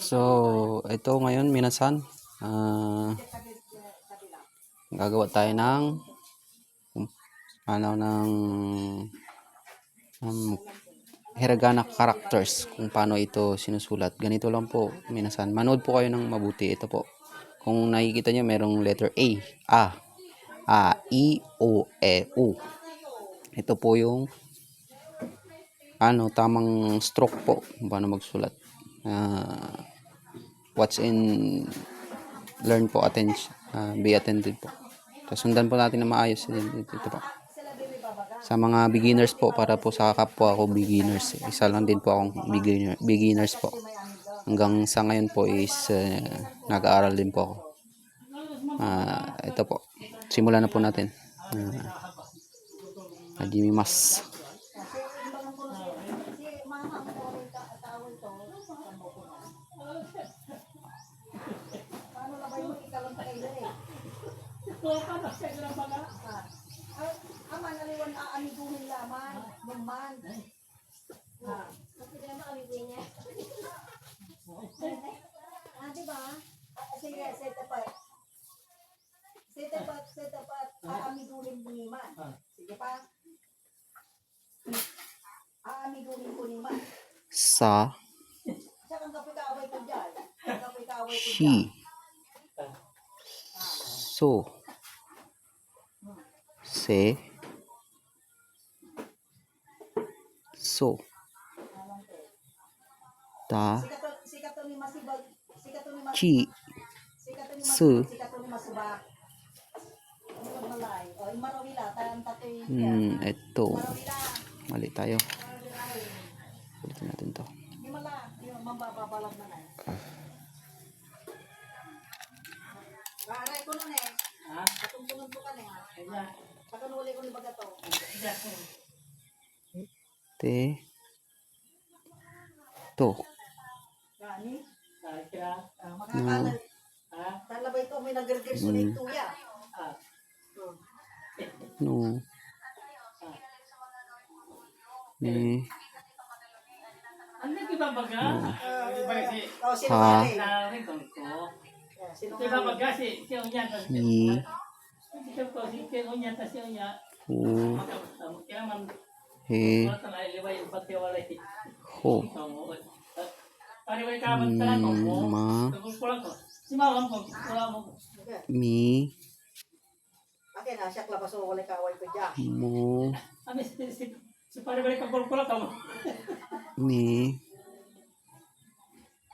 So, ito ngayon, minasan, gagawa tayo ng um, hiragana characters, kung paano ito sinusulat. Ganito lang po, minasan. Manood po kayo ng mabuti. Ito po. Kung nakikita nyo, merong letter A, I, O, E, U. Ito po yung tamang stroke po, kung paano magsulat. Watch and learn po, be attentive po. So, sundan po natin na maayos. Ito po. Sa mga beginners po, para po sa kapwa ko beginners, isa lang din po akong beginners po. Hanggang sa ngayon po is nag-aaral din po ako. Ito po. Simulan na po natin. Hajimimasu. Aman aliwan aamiguhin laman, buman. Kasi na maamiguhin niya. Diba? Sige, set tapat. Set tapat, aamiguhin ni man. Sige pa. Aamiguhin ko ni man. Sa Kang kapit-away ko dyan. Shi So Se So Ta Chi Su Ito mali tayo, ulitin natin to. Aray ko nun eh. Katungtungan ko ka na eh. Pakanuli ko ni baga to. To Gani? Makakalan. Talabay ko may nag-regress ulit tuya. No Ni Ano ba baga? Sino Diba baga si Unya tas Ni si Unya tas si Unya. Hu Kaya man He wala na liway pagtiwalay. Ho Pariway ka man tanan mo. Ma Kulang ko. Si Mawang ko wala mo. Mi akin na siya klabaso wala kaway ko dyan. Mo Ami si pariway ka kulang ka mo. Mi